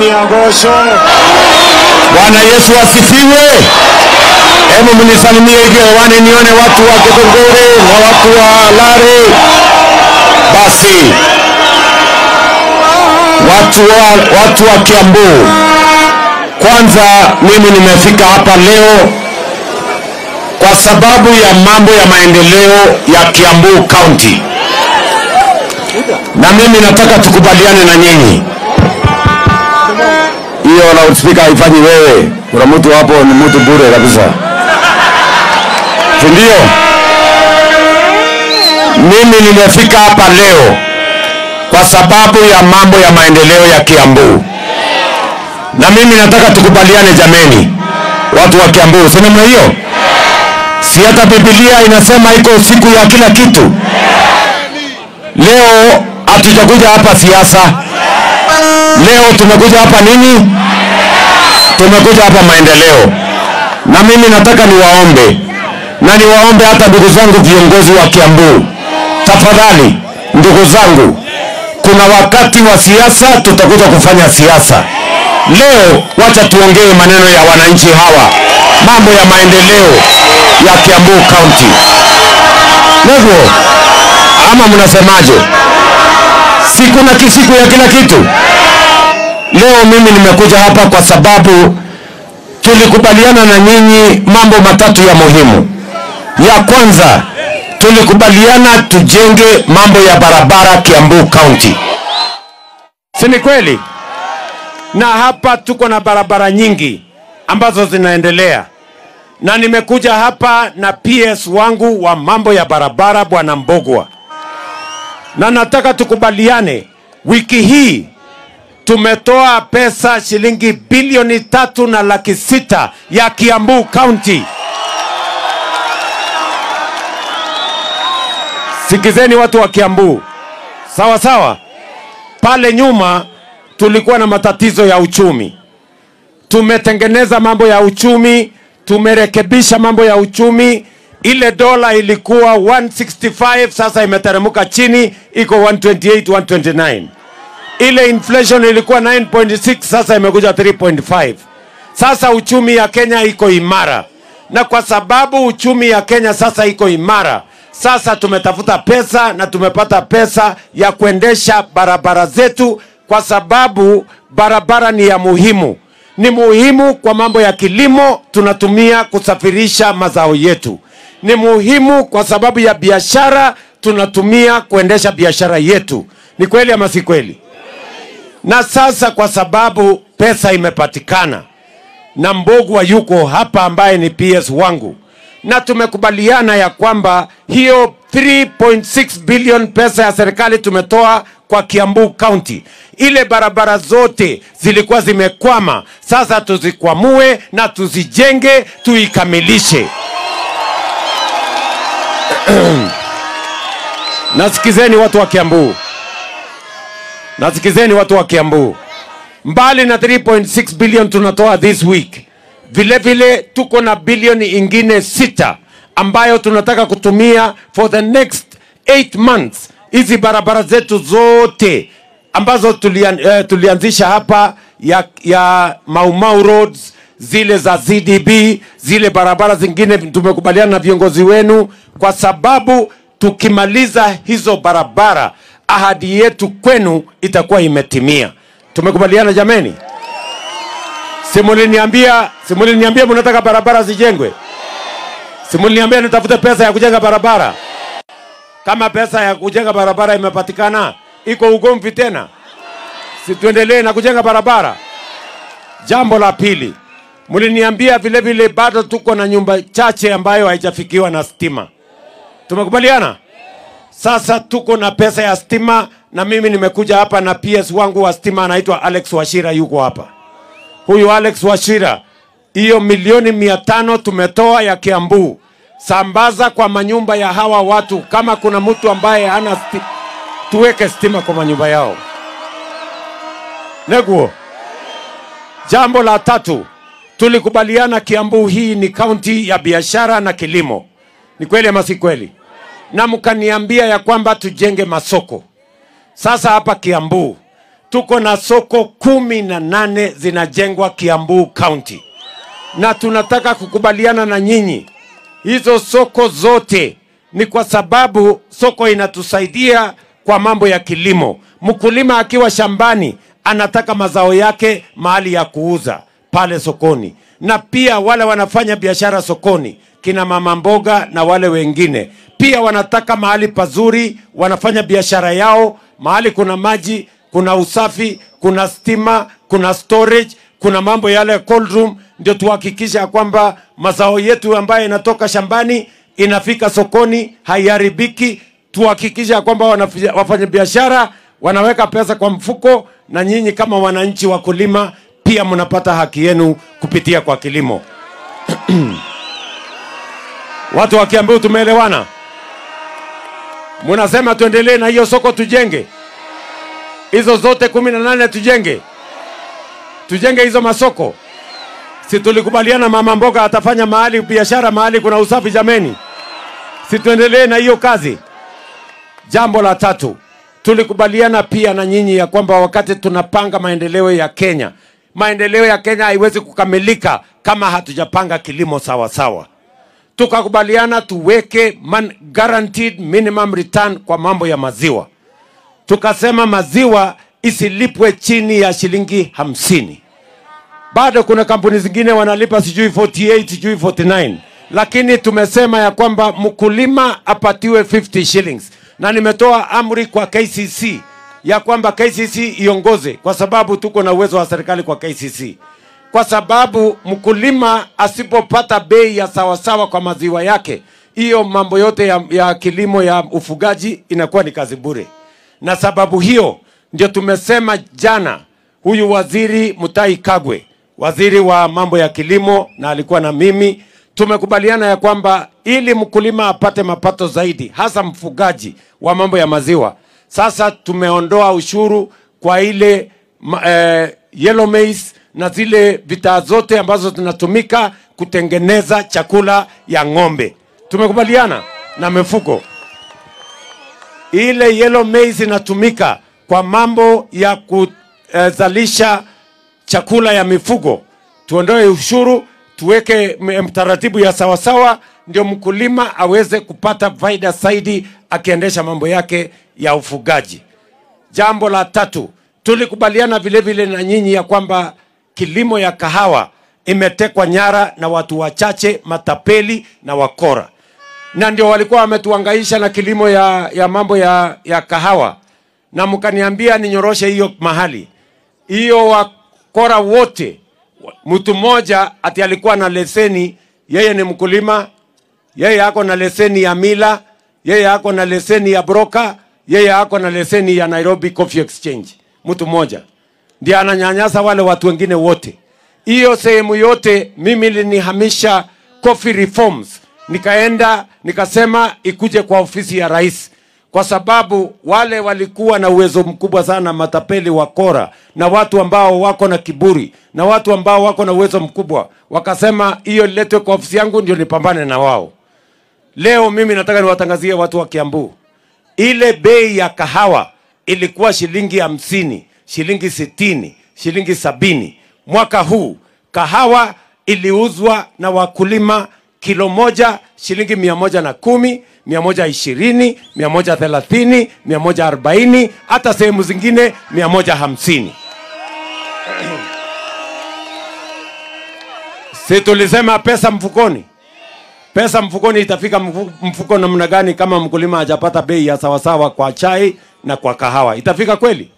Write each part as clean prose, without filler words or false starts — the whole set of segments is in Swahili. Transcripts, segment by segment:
miagosho. Bwana Yesu asifiwe. Hebu mnisalimie hivi hewani nione watu wa Githunguri na watu wa Lare. Basi watu wa Kiambu, kwanza mimi nimefika hapa leo kwa sababu ya mambo ya maendeleo ya Kiambu County, na mimi nataka tukubaliane na nyinyi. Hiyo loudspeaker haifanyi wewe, kuna mtu hapo ni mtu bure kabisa, ndio? Mimi nimefika hapa leo kwa sababu ya mambo ya maendeleo ya Kiambu, na mimi nataka tukubaliane jameni, watu wa Kiambu, si namna hiyo? Si hata Biblia inasema iko siku ya kila kitu? Leo hatujakuja hapa siasa, leo tumekuja hapa nini? Tumekuja hapa maendeleo. Na mimi nataka niwaombe, na niwaombe hata ndugu zangu viongozi wa Kiambu, tafadhali ndugu zangu, kuna wakati wa siasa tutakuja kufanya siasa. Leo wacha tuongee maneno ya wananchi hawa, mambo ya maendeleo ya Kiambu County. Ndio ama mnasemaje? Siku na siku ya kila kitu. Leo mimi nimekuja hapa kwa sababu tulikubaliana na nyinyi mambo matatu ya muhimu. Ya kwanza, tulikubaliana tujenge mambo ya barabara Kiambu County. Si ni kweli? Na hapa tuko na barabara nyingi ambazo zinaendelea. Na nimekuja hapa na PS wangu wa mambo ya barabara Bwana Mbogwa. Na nataka tukubaliane, wiki hii tumetoa pesa shilingi bilioni 3.6 ya Kiambu County. Sikizeni watu wa Kiambu, sawa sawa. Pale nyuma tulikuwa na matatizo ya uchumi, tumetengeneza mambo ya uchumi, tumerekebisha mambo ya uchumi. Ile dola ilikuwa 165, sasa imeteremka chini, iko 128, 129. Ile inflation ilikuwa 9.6, sasa imekuja 3.5. Sasa uchumi ya Kenya iko imara, na kwa sababu uchumi ya Kenya sasa iko imara, sasa tumetafuta pesa na tumepata pesa ya kuendesha barabara zetu, kwa sababu barabara ni ya muhimu. Ni muhimu kwa mambo ya kilimo, tunatumia kusafirisha mazao yetu. Ni muhimu kwa sababu ya biashara, tunatumia kuendesha biashara yetu. Ni kweli ama si kweli? Na sasa kwa sababu pesa imepatikana na Mbogwa yuko hapa ambaye ni PS wangu, na tumekubaliana ya kwamba hiyo 3.6 billion pesa ya serikali tumetoa kwa Kiambu County. Ile barabara zote zilikuwa zimekwama, sasa tuzikwamue na tuzijenge, tuikamilishe. Nasikizeni watu wa Kiambu, nasikizeni watu wa Kiambu. Mbali na 3.6 billion tunatoa this week, vile vile tuko na bilioni ingine 6 ambayo tunataka kutumia for the next 8 months. Hizi barabara zetu zote ambazo tulianzisha hapa ya Mau Mau roads, zile za ZDB, zile barabara zingine tumekubaliana na viongozi wenu, kwa sababu tukimaliza hizo barabara ahadi yetu kwenu itakuwa imetimia. Tumekubaliana jameni? Simuliniambia mnataka barabara zijengwe? Simuliniambia nitafute pesa ya kujenga barabara? Kama pesa ya kujenga barabara imepatikana, iko ugomvi tena? Si tuendelee na kujenga barabara? Jambo la pili, mliniambia vile vile bado tuko na nyumba chache ambayo haijafikiwa na stima. Tumekubaliana? Sasa tuko na pesa ya stima, na mimi nimekuja hapa na PS wangu wa stima anaitwa Alex Wachira, yuko hapa. Huyu Alex Wachira, hiyo milioni 500 tumetoa ya Kiambu, sambaza kwa manyumba ya hawa watu. Kama kuna mtu ambaye hana stima, tuweke stima kwa manyumba yao. Neguo. Jambo la tatu, tulikubaliana Kiambu hii ni kaunti ya biashara na kilimo. Ni kweli ama si kweli? Na mkaniambia ya kwamba tujenge masoko. Sasa hapa Kiambu tuko na soko 18 zinajengwa Kiambu County, na tunataka kukubaliana na nyinyi. Hizo soko zote ni kwa sababu soko inatusaidia kwa mambo ya kilimo. Mkulima akiwa shambani anataka mazao yake mahali ya kuuza pale sokoni, na pia wale wanafanya biashara sokoni, kina mama mboga na wale wengine pia wanataka mahali pazuri wanafanya biashara yao, mahali kuna maji, kuna usafi, kuna stima, kuna storage, kuna mambo yale cold room. Ndio tuhakikisha kwamba mazao yetu ambayo inatoka shambani inafika sokoni, haiharibiki. Tuhakikisha kwamba wafanya biashara wanaweka pesa kwa mfuko, na nyinyi kama wananchi wakulima pia mnapata haki yenu kupitia kwa kilimo. Watu wa Kiambu tumeelewana? Mnasema tuendelee na hiyo soko tujenge? Hizo zote 18 tujenge? Tujenge hizo masoko? Si tulikubaliana mama mboga atafanya mahali biashara, mahali kuna usafi jameni? Si tuendelee na hiyo kazi? Jambo la tatu, tulikubaliana pia na nyinyi ya kwamba wakati tunapanga maendeleo ya Kenya, maendeleo ya Kenya haiwezi kukamilika kama hatujapanga kilimo sawa sawa. Tukakubaliana tuweke guaranteed minimum return kwa mambo ya maziwa. Tukasema maziwa isilipwe chini ya shilingi 50. Bado kuna kampuni zingine wanalipa sijui 48, sijui 49. Lakini tumesema ya kwamba mkulima apatiwe 50 shillings. Na nimetoa amri kwa KCC ya kwamba KCC iongoze, kwa sababu tuko na uwezo wa serikali kwa KCC. Kwa sababu mkulima asipopata bei ya sawasawa kwa maziwa yake, hiyo mambo yote ya kilimo ya ufugaji inakuwa ni kazi bure. Na sababu hiyo ndio tumesema jana, huyu waziri Mutahi Kagwe, waziri wa mambo ya kilimo, na alikuwa na mimi, tumekubaliana ya kwamba ili mkulima apate mapato zaidi, hasa mfugaji wa mambo ya maziwa, sasa tumeondoa ushuru kwa ile yellow maize na zile bidhaa zote ambazo zinatumika kutengeneza chakula ya ng'ombe. Tumekubaliana na mifugo. Ile yellow maize inatumika kwa mambo ya kuzalisha chakula ya mifugo. Tuondoe ushuru, tuweke mtaratibu ya sawasawa, ndio mkulima aweze kupata faida zaidi akiendesha mambo yake ya ufugaji. Jambo la tatu, tulikubaliana vile vile na nyinyi ya kwamba kilimo ya kahawa imetekwa nyara na watu wachache, matapeli na wakora. Na ndio walikuwa wametuangaisha na kilimo ya mambo ya kahawa. Na mkaniambia ninyoroshe hiyo mahali. Hiyo wakora wote, mtu mmoja ati alikuwa na leseni, yeye ni mkulima, yeye hako na leseni ya Mila, yeye hako na leseni ya broker, yeye hako na leseni ya Nairobi Coffee Exchange. Mtu mmoja ndiye ananyanyasa wale watu wengine wote. Hiyo sehemu yote mimi nilihamisha coffee reforms. Nikaenda nikasema ikuje kwa ofisi ya rais, kwa sababu wale walikuwa na uwezo mkubwa sana, matapeli, wakora na watu ambao wako na kiburi na watu ambao wako na uwezo mkubwa. Wakasema hiyo iletwe kwa ofisi yangu ndio nipambane na wao. Leo mimi nataka niwatangazie watu wa Kiambu, ile bei ya kahawa ilikuwa shilingi 50, shilingi 60, shilingi 70. Mwaka huu kahawa iliuzwa na wakulima kilo moja shilingi 110, 120, 130, 140, hata sehemu zingine 150. Si tulisema pesa mfukoni? Pesa mfukoni itafika mfuko namna gani kama mkulima hajapata bei ya sawasawa kwa chai na kwa kahawa? Itafika kweli?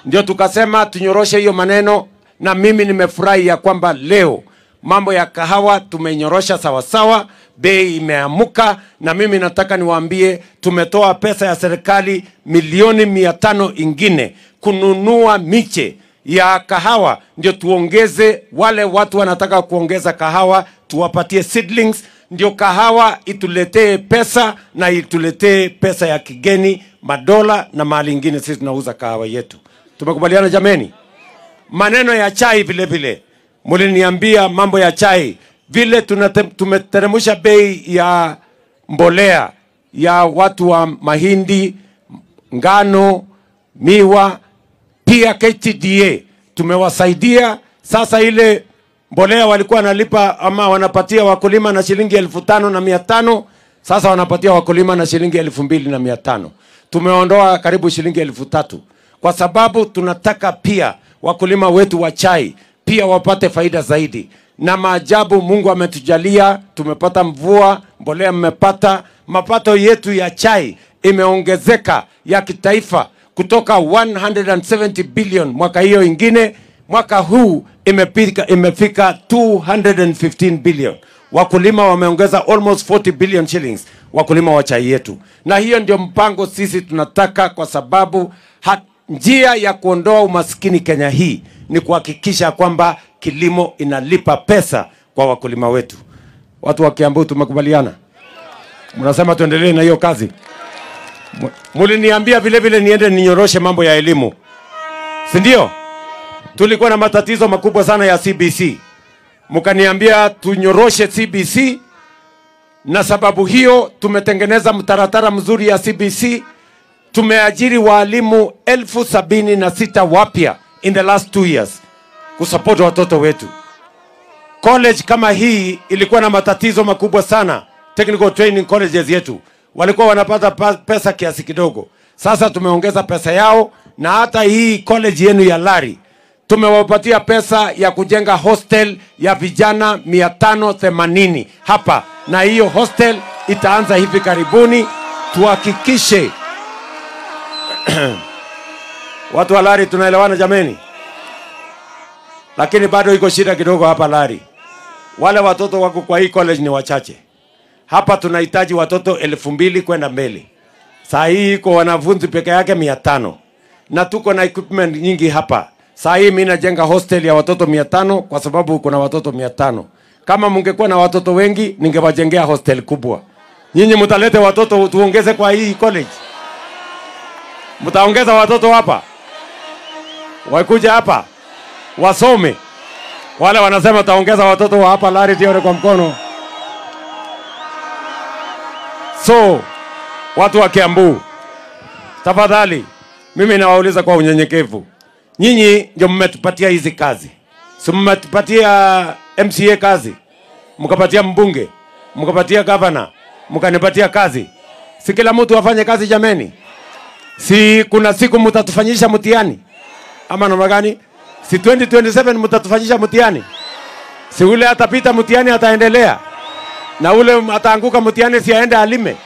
Ndio tukasema tunyoroshe hiyo maneno, na mimi nimefurahi ya kwamba leo mambo ya kahawa tumenyorosha sawasawa, bei imeamuka. Na mimi nataka niwaambie tumetoa pesa ya serikali milioni 500 ingine kununua miche ya kahawa, ndio tuongeze wale watu wanataka kuongeza kahawa, tuwapatie seedlings, ndio kahawa ituletee pesa na ituletee pesa ya kigeni, madola na mali ingine. Sisi tunauza kahawa yetu. Tumekubaliana jameni? Maneno ya chai vile vile, muliniambia mambo ya chai vile tumeteremusha bei ya mbolea ya watu wa mahindi, ngano, miwa, Pia KTDA tumewasaidia. Sasa ile mbolea walikuwa wanalipa ama wanapatia wakulima na shilingi 5,500, sasa wanapatia wakulima na shilingi 2,500. Tumeondoa karibu shilingi 3,000 kwa sababu tunataka pia wakulima wetu wa chai pia wapate faida zaidi. Na maajabu, Mungu ametujalia, tumepata mvua, mbolea mmepata, mapato yetu ya chai imeongezeka ya kitaifa kutoka 170 billion mwaka hiyo ingine, mwaka huu imefika 215 billion. Wakulima wameongeza almost 40 billion shillings, wakulima wa chai yetu. Na hiyo ndio mpango sisi tunataka, kwa sababu njia ya kuondoa umaskini Kenya hii ni kuhakikisha kwamba kilimo inalipa pesa kwa wakulima wetu. Watu wa Kiambu tumekubaliana? Mnasema tuendelee na hiyo kazi? Muliniambia vile vile niende ninyoroshe mambo ya elimu, si ndio? Tulikuwa na matatizo makubwa sana ya CBC. Mkaniambia tunyoroshe CBC, na sababu hiyo tumetengeneza mtaratara mzuri ya CBC. Tumeajiri walimu 76,000 wapya in the last 2 years kusupport watoto wetu. College kama hii ilikuwa na matatizo makubwa sana. Technical training colleges yetu walikuwa wanapata pesa kiasi kidogo. Sasa tumeongeza pesa yao, na hata hii college yenu ya Lari tumewapatia pesa ya kujenga hostel ya vijana 580 hapa, na hiyo hostel itaanza hivi karibuni. Tuhakikishe watu wa Lari tunaelewana jameni, lakini bado iko shida kidogo hapa Lari. Wale watoto wako kwa hii college ni wachache. Hapa tunahitaji watoto 2,000 kwenda mbele. Saa hii iko wanafunzi peke yake 500, na tuko na equipment nyingi hapa. Saa hii mimi najenga hostel ya watoto 500 kwa sababu kuna watoto 500. Kama mungekuwa na watoto wengi ningewajengea hostel kubwa. Nyinyi mtalete watoto tuongeze kwa hii college? Mtaongeza watoto hapa? Wakuja hapa wasome. Wale wanasema taongeza watoto wa hapa Lari tione kwa mkono. So, watu wa Kiambu, tafadhali mimi nawauliza kwa unyenyekevu. Nyinyi ndio mmetupatia hizi kazi. Si mmetupatia MCA kazi, mkapatia mbunge, mkapatia governor, mkanipatia kazi. Si kila mtu afanye kazi jameni? Si kuna siku mtatufanyisha mtihani? Ama namna gani? Si 2027 mtatufanyisha mtihani? Si ule atapita mtihani ataendelea, na ule ataanguka mtihani si aende alime?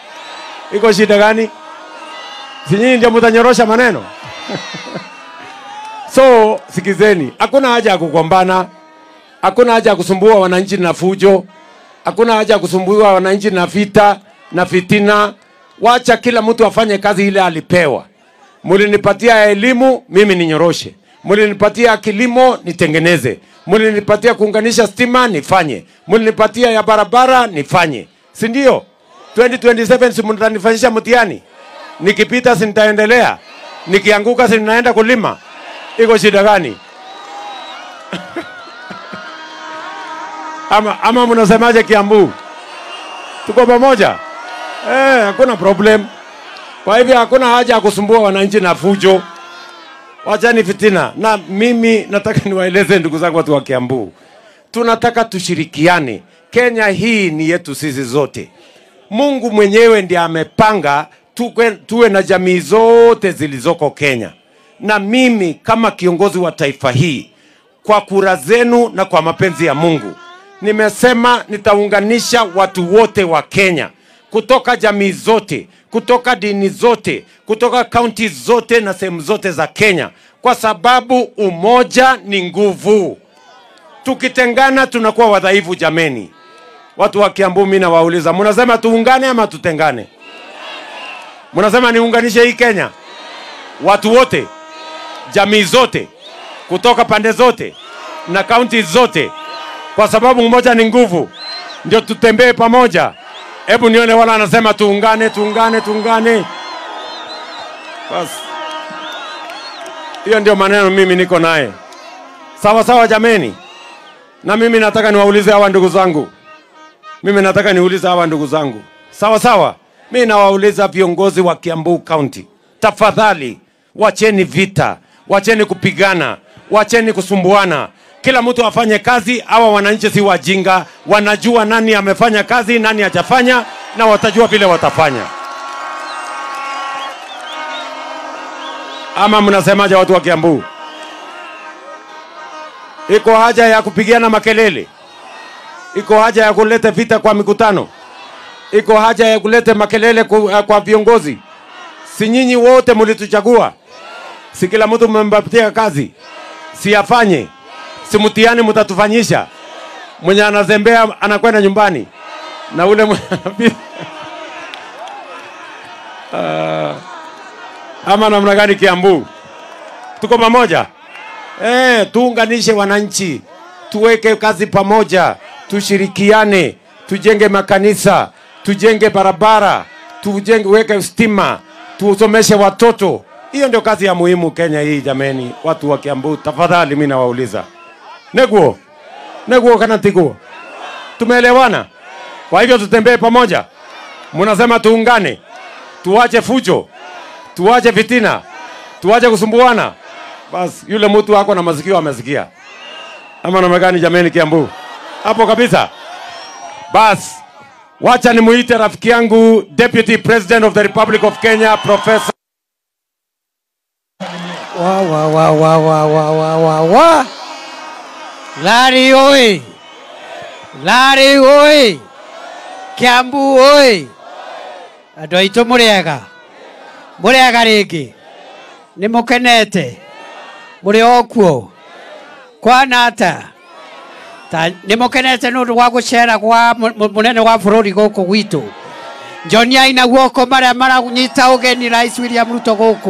Iko shida gani? Si nyinyi ndio mtanyorosha maneno? So, sikizeni, hakuna haja ya kugombana, hakuna haja ya kusumbua wananchi na fujo, hakuna haja ya kusumbua wananchi na vita na fitina. Wacha kila mtu afanye kazi ile alipewa. Mulinipatia elimu, mimi ninyoroshe. Mulinipatia kilimo, nitengeneze. Mulinipatia kuunganisha stima, nifanye. Mulinipatia ya barabara, nifanye. Si ndio? 2027 si mtanifanyisha mtihani? Nikipita si nitaendelea? Nikianguka si ninaenda kulima? Iko shida gani? ama mnasemaje Kiambu? Tuko pamoja? Hakuna problem. Kwa hivyo hakuna haja ya kusumbua wananchi na fujo. Wachani fitina. Na mimi nataka niwaeleze ndugu zangu watu wa Kiambu, tunataka tushirikiane. Kenya hii ni yetu sisi zote. Mungu mwenyewe ndiye amepanga tuwe na jamii zote zilizoko Kenya. Na mimi kama kiongozi wa taifa hii, kwa kura zenu na kwa mapenzi ya Mungu, nimesema nitaunganisha watu wote wa Kenya, kutoka jamii zote, kutoka dini zote, kutoka kaunti zote na sehemu zote za Kenya, kwa sababu umoja ni nguvu. Tukitengana tunakuwa wadhaifu jameni. Watu wa Kiambu mimi nawauliza, mnasema tuungane ama tutengane? Mnasema niunganishe hii Kenya? Watu wote, jamii zote, kutoka pande zote na kaunti zote, kwa sababu umoja ni nguvu. Ndio tutembee pamoja. Hebu nione wala anasema tuungane. Bas. Hiyo ndio maneno mimi niko naye. Sawa sawa jameni. Na mimi nataka niwaulize hawa ndugu zangu. Sawa sawa. Mimi nawauliza viongozi wa Kiambu County. Tafadhali wacheni vita. wacheni kupigana, wacheni kusumbuana. Kila mtu afanye kazi. Hawa wananchi si wajinga, wanajua nani amefanya kazi, nani hajafanya, na watajua vile watafanya. Ama mnasemaje watu wa Kiambu? Iko haja ya kupigiana makelele? Iko haja ya kuleta vita kwa mikutano? Iko haja ya kuleta makelele kwa viongozi? Si nyinyi wote mlituchagua? Si kila mtu mmempatia kazi? Si afanye? Si mtihani mtatufanyisha? Mwenye anazembea anakwenda nyumbani na ule ama namna gani Kiambu? Tuko pamoja? Tuunganishe wananchi, tuweke kazi pamoja, tushirikiane, tujenge makanisa, tujenge barabara, weke stima, tusomeshe watoto. Hiyo ndio kazi ya muhimu Kenya hii jameni. Watu wa Kiambu, tafadhali mimi nawauliza. Neguo kana tiguo? Tumeelewana? Kwa hivyo tutembee pamoja. Mnasema tuungane, tuache fujo, tuache fitina, tuache kusumbuana. Bas, yule mtu wako na masikio amesikia. Ama namna gani jameni Kiambu? Hapo kabisa. Bas, wacha nimuite rafiki yangu Deputy President of the Republic of Kenya, Professor. Larry oi! Larry oi! Kiambu oi! Andũ aitũ mũrĩaga rĩngĩ? Nĩ mũkenete? Mũrĩ o kuo? Kwana atĩa? Nĩ mũkenete nĩ ũndũ wa gũcera kwa mũnene wa bũrũri gũkũ gwitũ? Njoniai na guoko marĩa maranyita ũgeni Rais William Ruto gũkũ.